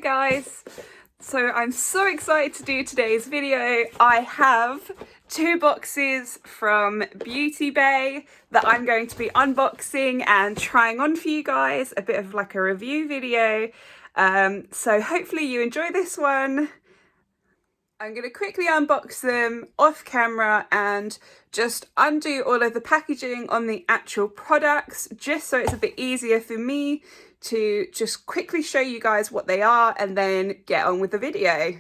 guys, so I'm so excited to do today's video. I have 2 boxes from Beauty Bay that I'm going to be unboxing and trying on for you guys, a bit of like a review video. So hopefully you enjoy this one. I'm going to quickly unbox them off camera and just undo all of the packaging on the actual products, just so it's a bit easier for me to just quickly show you guys what they are and then get on with the video.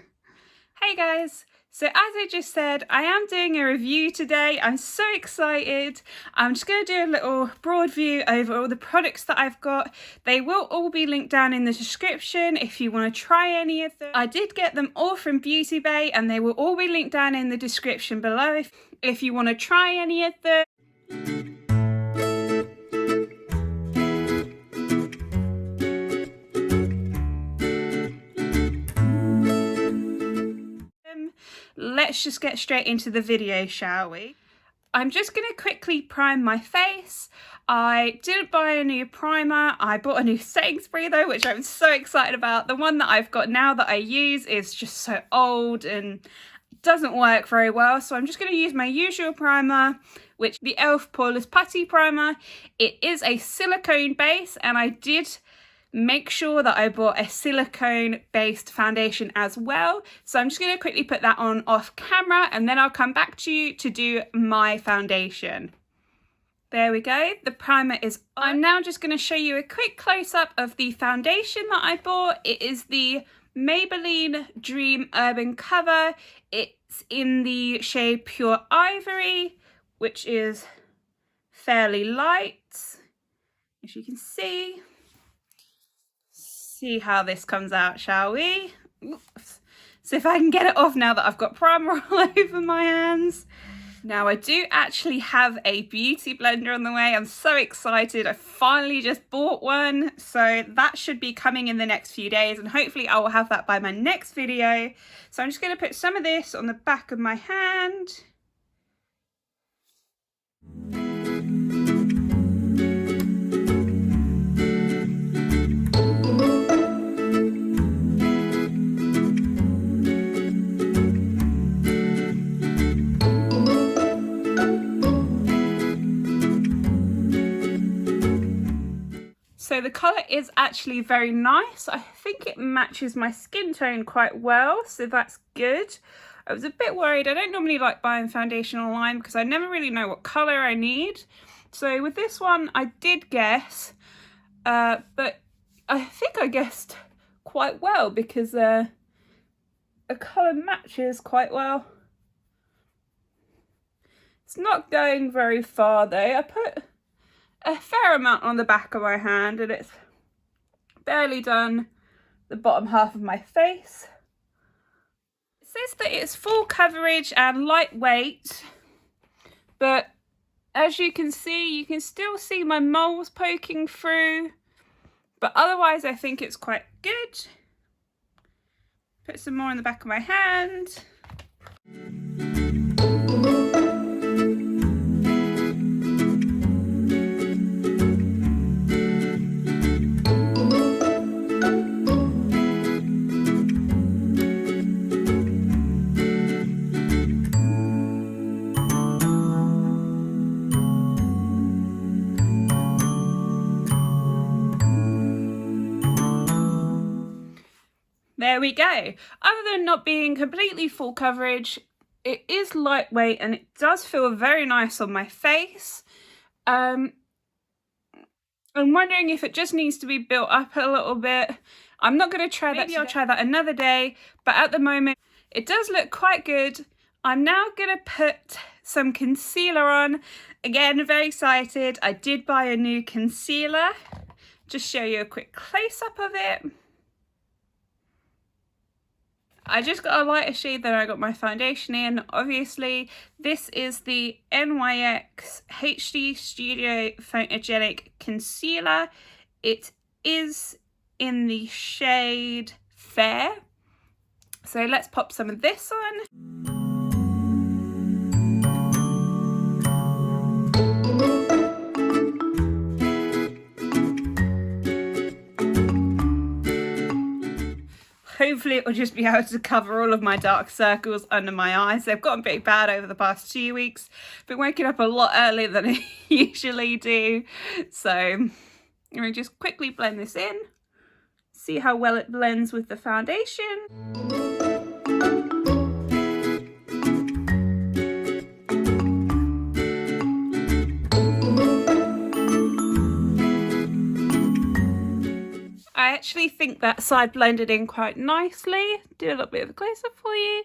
Hey guys! So as I just said, I am doing a review today. I'm so excited. I'm just going to do a little broad view over all the products that I've got. They will all be linked down in the description if you want to try any of them. I did get them all from Beauty Bay and they will all be linked down in the description below if you want to try any of them. Let's just get straight into the video, shall we? I'm just going to quickly prime my face. I didn't buy a new primer. I bought a new setting spray though, which I'm so excited about. The one that I've got now that I use is just so old and doesn't work very well. So I'm just going to use my usual primer, which the E.LF Pourless Putty primer. It is a silicone base and I did make sure that I bought a silicone based foundation as well. So I'm just going to quickly put that on off camera and then I'll come back to you to do my foundation. There we go, the primer is on. I'm now just going to show you a quick close-up of the foundation that I bought. It is the Maybelline Dream Urban Cover. It's in the shade Pure Ivory, which is fairly light, as you can see. See how this comes out, shall we? Oops. So if I can get it off now that I've got primer all over my hands. Now I do actually have a beauty blender on the way. I'm so excited. I finally just bought one. So that should be coming in the next few days and hopefully I will have that by my next video. So I'm just going to put some of this on the back of my hand. So the colour is actually very nice. I think it matches my skin tone quite well, so that's good. I was a bit worried. I don't normally like buying foundation online because I never really know what colour I need. So with this one, I did guess, but I think I guessed quite well because a colour matches quite well. It's not going very far though. I put a fair amount on the back of my hand and it's barely done the bottom half of my face. It says that it's full coverage and lightweight, but as you can still see my moles poking through, but otherwise I think it's quite good. Put some more on the back of my hand. There we go. Other than not being completely full coverage, it is lightweight and it does feel very nice on my face. I'm wondering if it just needs to be built up a little bit. I'm not going to try that. Maybe I'll try that another day, but at the moment it does look quite good. I'm now going to put some concealer on. Again, very excited. I did buy a new concealer. Just show you a quick close-up of it. I just got a lighter shade than I got my foundation in. Obviously, this is the NYX HD Studio Photogenic Concealer. It is in the shade Fair. So let's pop some of this on. hopefully it will just be able to cover all of my dark circles under my eyes. They've gotten pretty bad over the past 2 weeks. Been waking up a lot earlier than I usually do. So I'm going to just quickly blend this in. See how well it blends with the foundation. I actually think that side blended in quite nicely. Do a little bit of a close-up for you.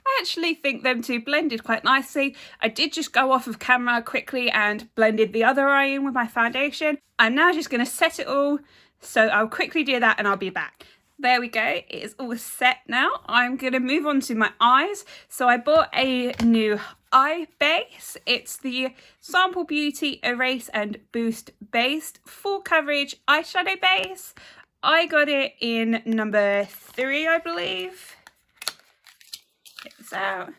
I actually think them two blended quite nicely. I did just go off of camera quickly and blended the other eye in with my foundation. I'm now just going to set it all, so I'll quickly do that and I'll be back. There we go, it is all set now. I'm going to move on to my eyes. So I bought a new eye base. It's the Sample Beauty Erase and Boost Based Full Coverage Eyeshadow Base. I got it in number 3, I believe. Check this out.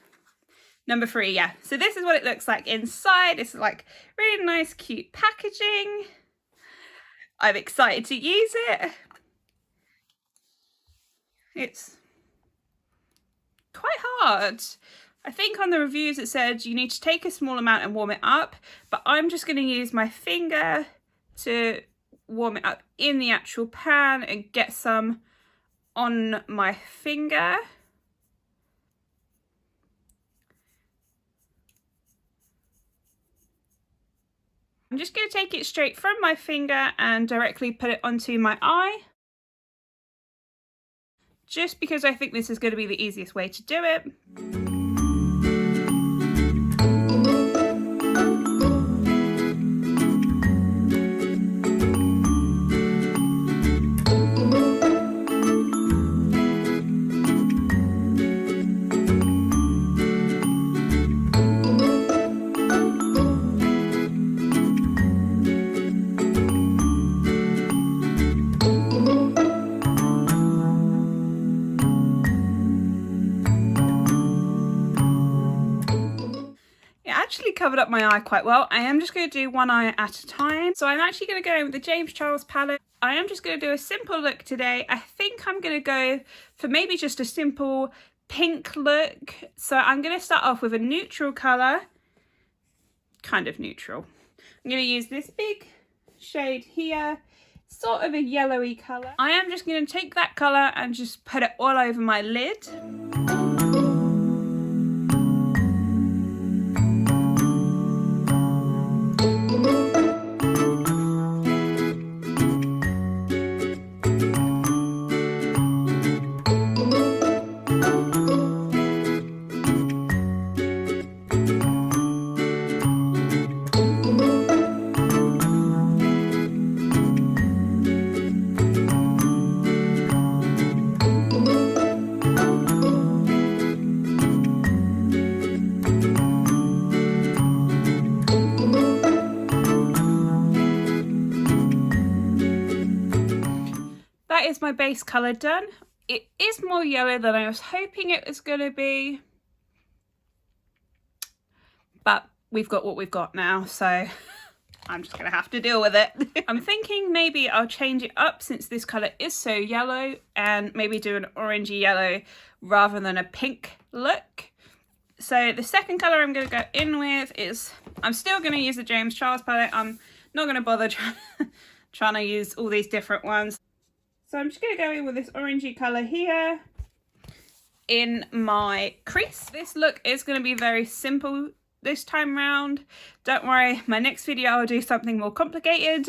Number 3, yeah. So this is what it looks like inside. It's like really nice, cute packaging. I'm excited to use it. It's quite hard. I think on the reviews it said you need to take a small amount and warm it up, but I'm just going to use my finger to warm it up in the actual pan and get some on my finger. I'm just going to take it straight from my finger and directly put it onto my eye, just because I think this is going to be the easiest way to do it. Covered up my eye quite well. I am just going to do one eye at a time. So I'm actually going to go in with the James Charles palette. I am just going to do a simple look today. I think I'm going to go for maybe just a simple pink look. So I'm going to start off with a neutral colour, kind of neutral. I'm going to use this big shade here, sort of a yellowy colour. I am just going to take that colour and just put it all over my lid. Is my base colour done. It is more yellow than I was hoping it was going to be, but we've got what we've got now, so I'm just going to have to deal with it. I'm thinking maybe I'll change it up since this colour is so yellow and maybe do an orangey yellow rather than a pink look. So the second colour I'm going to go in with is, I'm still going to use the James Charles palette. I'm not going to bother trying to use all these different ones. So I'm just going to go in with this orangey colour here in my crease. This look is going to be very simple this time round. Don't worry, my next video I'll do something more complicated.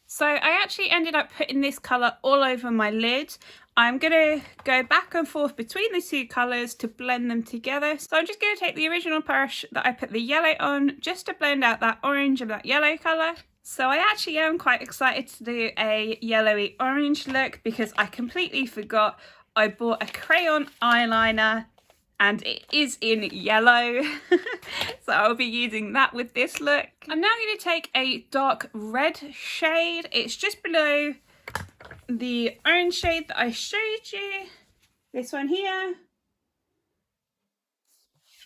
So I actually ended up putting this colour all over my lid. I'm going to go back and forth between the two colours to blend them together. So I'm just going to take the original brush that I put the yellow on just to blend out that orange and that yellow colour. So I actually am quite excited to do a yellowy orange look because I completely forgot I bought a crayon eyeliner and it is in yellow. So I'll be using that with this look. I'm now going to take a dark red shade. It's just below the orange shade that I showed you. This one here.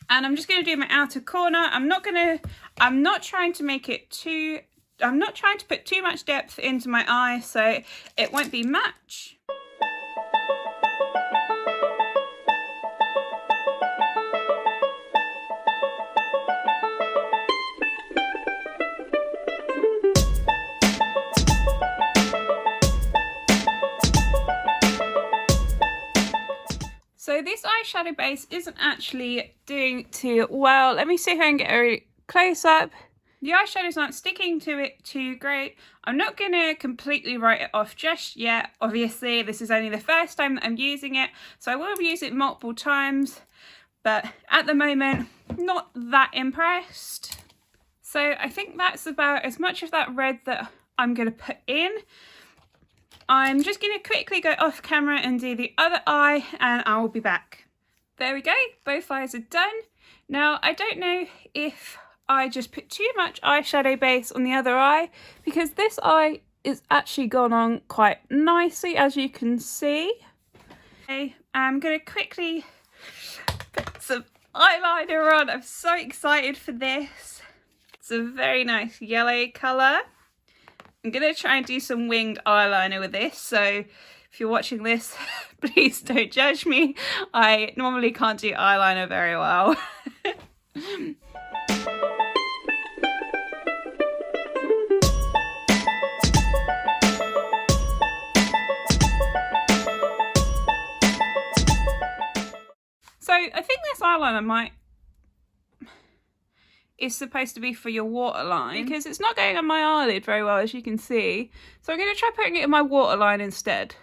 And I'm just going to do my outer corner. I'm not trying to make it too, I'm not trying to put too much depth into my eye so it won't be much. So this eyeshadow base isn't actually doing too well. Let me see if I can get a really close up. The eyeshadows aren't sticking to it too great. I'm not going to completely write it off just yet. Obviously, this is only the first time that I'm using it, so I will use it multiple times. But at the moment, not that impressed. So I think that's about as much of that red that I'm going to put in. I'm just going to quickly go off camera and do the other eye and I will be back. There we go, both eyes are done. Now, I don't know if I just put too much eyeshadow base on the other eye because this eye is actually gone on quite nicely, as you can see. Okay, I'm going to quickly put some eyeliner on. I'm so excited for this. It's a very nice yellow colour. I'm going to try and do some winged eyeliner with this, so if you're watching this, please don't judge me. I normally can't do eyeliner very well. So I think this eyeliner is supposed to be for your waterline because it's not going on my eyelid very well, as you can see. So I'm going to try putting it in my waterline instead.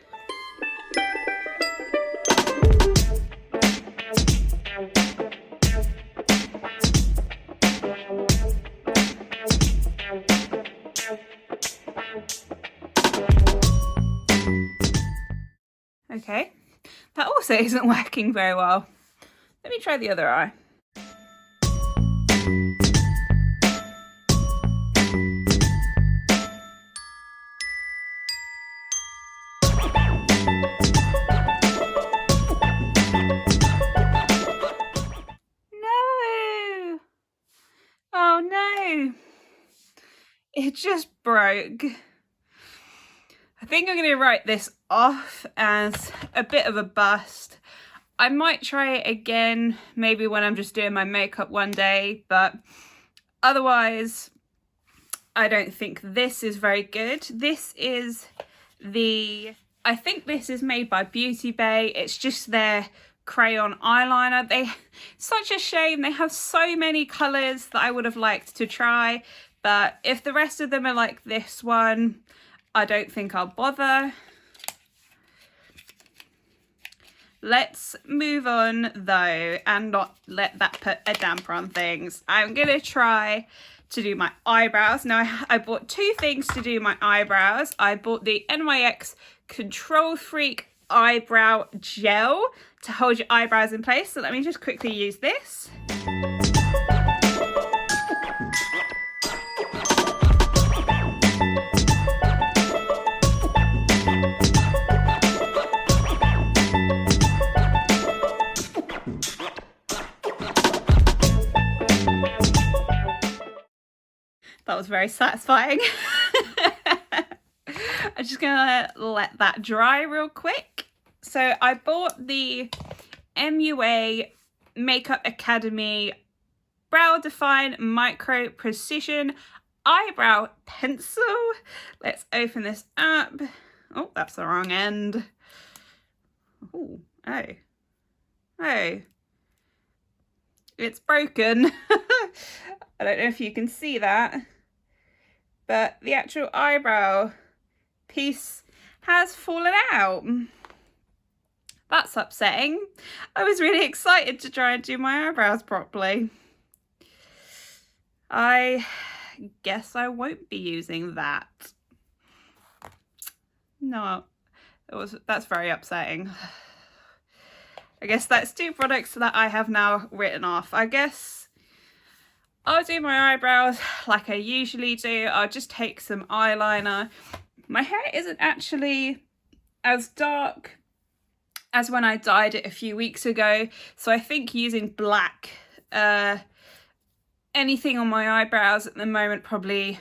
Okay, that also isn't working very well. Let me try the other eye. Oh no, it just broke. I think I'm going to write this off as a bit of a bust. I might try it again, maybe when I'm just doing my makeup one day, but otherwise, I don't think this is very good. This is I think this is made by Beauty Bay. It's just their crayon eyeliner. Such a shame, they have so many colours that I would have liked to try, but if the rest of them are like this one, I don't think I'll bother. Let's move on though and not let that put a damper on things. I'm gonna try to do my eyebrows. Now I bought two things to do my eyebrows. I bought the NYX Control Freak eyebrow gel to hold your eyebrows in place. So let me just quickly use this. That was very satisfying. I'm just gonna let that dry real quick. So I bought the MUA Makeup Academy Brow Define Micro Precision Eyebrow Pencil. Let's open this up. Oh, that's the wrong end. Ooh, oh. Oh. It's broken. I don't know if you can see that, but the actual eyebrow piece has fallen out. That's upsetting. I was really excited to try and do my eyebrows properly. I guess I won't be using that. No, that's very upsetting. I guess that's 2 products that I have now written off. I guess I'll do my eyebrows like I usually do. I'll just take some eyeliner. My hair isn't actually as dark as when I dyed it a few weeks ago, so I think using black, anything on my eyebrows at the moment probably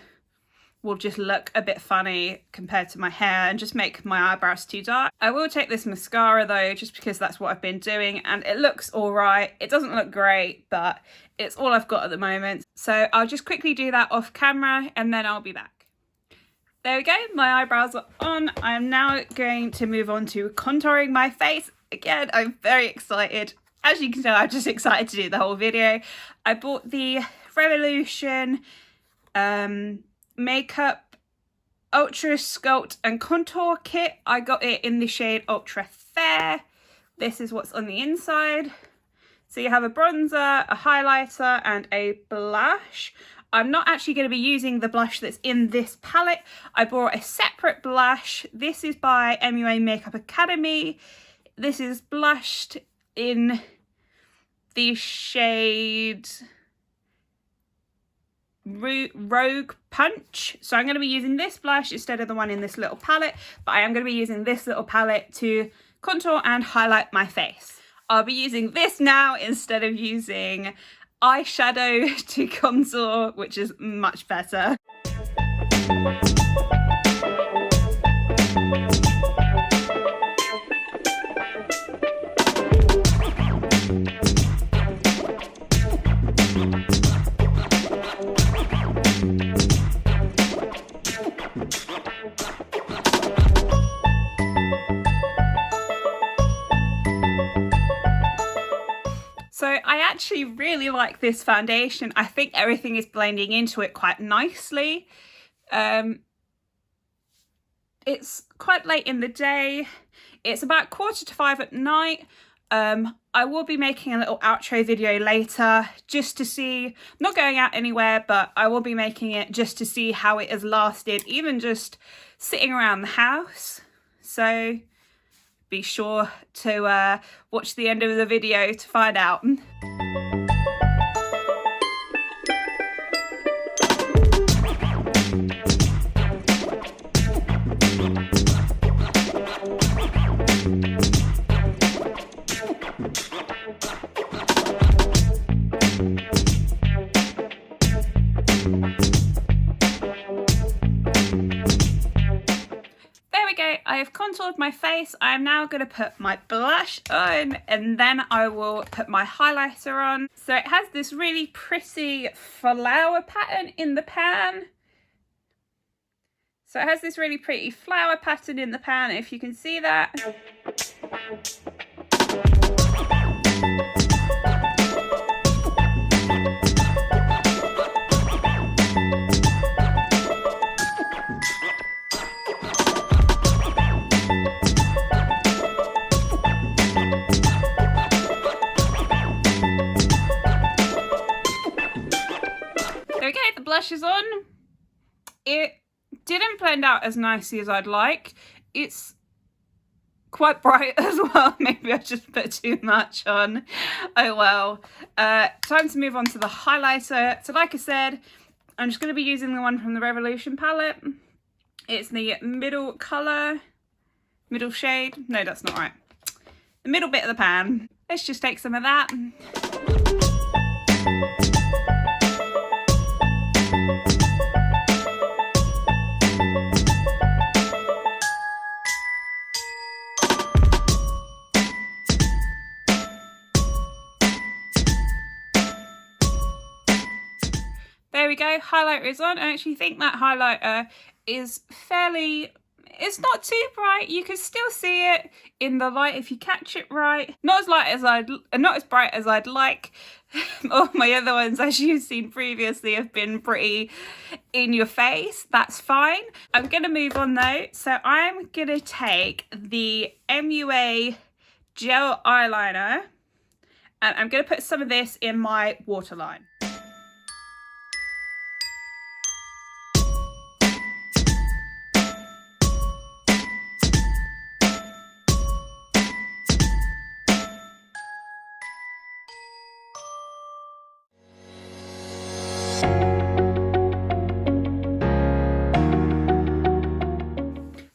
will just look a bit funny compared to my hair and just make my eyebrows too dark. I will take this mascara though, just because that's what I've been doing and it looks all right. It doesn't look great, but it's all I've got at the moment. So I'll just quickly do that off camera and then I'll be back. There we go, my eyebrows are on. I'm now going to move on to contouring my face. Again, I'm very excited. As you can tell, I'm just excited to do the whole video. I bought the Revolution Makeup Ultra Sculpt and Contour Kit. I got it in the shade Ultra Fair. This is what's on the inside. So you have a bronzer, a highlighter, and a blush. I'm not actually going to be using the blush that's in this palette. I bought a separate blush. This is by MUA Makeup Academy. This is blushed in the shade Rogue Punch. So I'm going to be using this blush instead of the one in this little palette, but I am going to be using this little palette to contour and highlight my face. I'll be using this now instead of using eyeshadow to contour, which is much better. So I actually really like this foundation. I think everything is blending into it quite nicely. It's quite late in the day. It's about 4:45 at night. I will be making a little outro video later just to see, I'm not going out anywhere, but I will be making it just to see how it has lasted, even just sitting around the house. So be sure to watch the end of the video to find out. I have contoured my face. I am now going to put my blush on and then I will put my highlighter on. So it has this really pretty flower pattern in the pan. So it has this really pretty flower pattern in the pan, if you can see that. Okay, the blush is on. It didn't blend out as nicely as I'd like. It's quite bright as well. Maybe I just put too much on. Oh well. Time to move on to the highlighter. So like I said, I'm just going to be using the one from the Revolution palette. It's the middle colour, middle shade. No, that's not right. The middle bit of the pan. Let's just take some of that. There we go, highlighter is on. I actually think that highlighter is fairly, it's not too bright. You can still see it in the light if you catch it right. Not as bright as I'd like. All my other ones, as you've seen previously, have been pretty in your face. That's fine. I'm gonna move on though. So I'm gonna take the MUA Gel Eyeliner and I'm gonna put some of this in my waterline.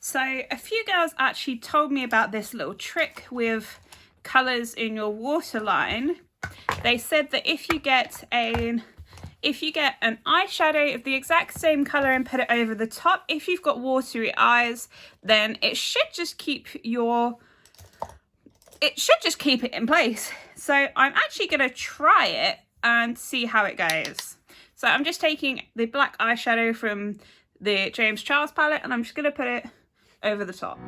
So a few girls actually told me about this little trick with colours in your waterline. They said that if you get an eyeshadow of the exact same colour and put it over the top, if you've got watery eyes, then it should just keep it in place. So I'm actually going to try it and see how it goes. So I'm just taking the black eyeshadow from the James Charles palette and I'm just going to put it over the top.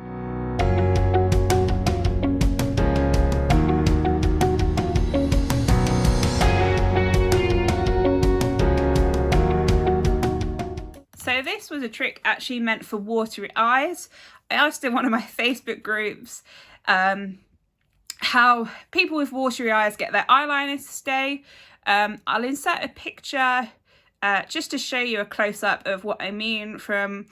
So this was a trick actually meant for watery eyes. I asked in one of my Facebook groups how people with watery eyes get their eyeliner to stay. I'll insert a picture just to show you a close-up of what I mean from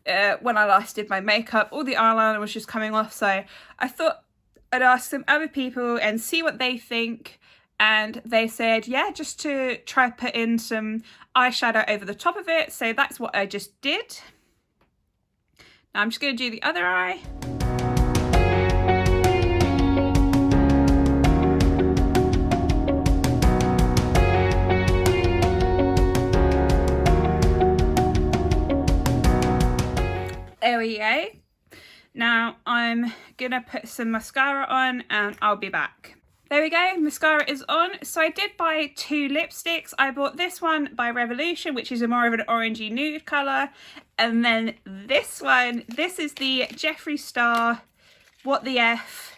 when I last did my makeup. All the eyeliner was just coming off, so I thought I'd ask some other people and see what they think. And they said, yeah, just to try put in some eyeshadow over the top of it. So that's what I just did. Now I'm just going to do the other eye. There we go. Now I'm going to put some mascara on and I'll be back. There we go, mascara is on. So I did buy 2 lipsticks. I bought this one by Revolution, which is a more of an orangey nude colour. And then this one, this is the Jeffree Star What the F.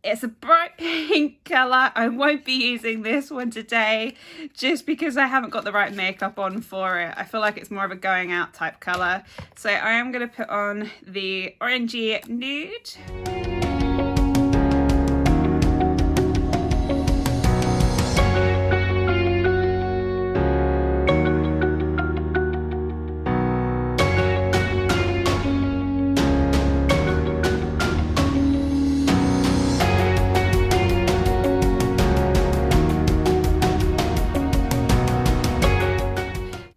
It's a bright pink colour. I won't be using this one today just because I haven't got the right makeup on for it. I feel like it's more of a going out type colour. So I am going to put on the orangey nude.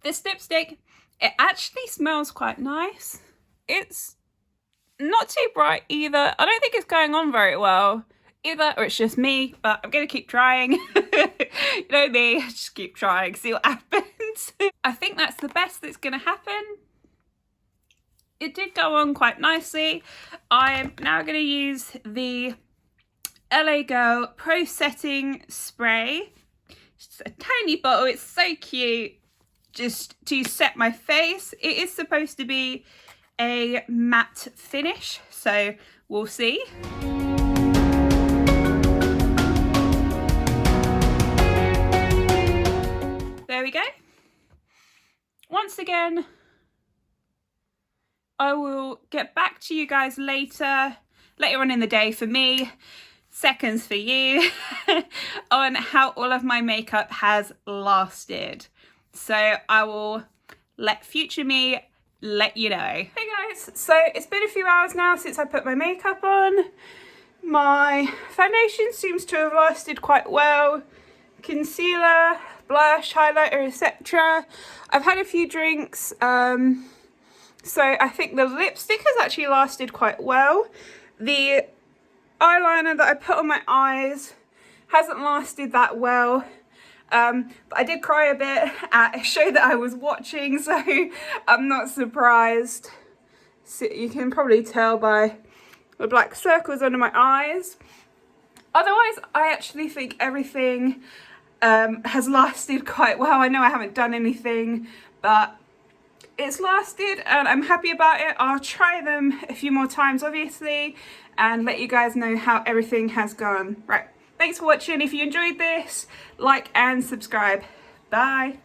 This lipstick, it actually smells quite nice. It's not too bright either. I don't think it's going on very well either, or it's just me, but I'm gonna keep trying. You know me, just keep trying, see what happens. I think that's the best that's gonna happen. It did go on quite nicely. I'm now gonna use the LA Girl Pro Setting Spray. Just a tiny bottle, it's so cute. Just to set my face. It is supposed to be a matte finish, so we'll see. There we go. Once again, I will get back to you guys later on in the day for me, seconds for you, on how all of my makeup has lasted. So I will let future me let you know. Hey guys, so it's been a few hours now since I put my makeup on. My foundation seems to have lasted quite well. Concealer, blush, highlighter, etc. I've had a few drinks, so I think the lipstick has actually lasted quite well. The eyeliner that I put on my eyes hasn't lasted that well. But I did cry a bit at a show that I was watching, so I'm not surprised. So you can probably tell by the black circles under my eyes. Otherwise, I actually think everything has lasted quite well. I know I haven't done anything, but it's lasted and I'm happy about it. I'll try them a few more times, obviously, and let you guys know how everything has gone. Right. Thanks for watching. If you enjoyed this, like and subscribe. Bye.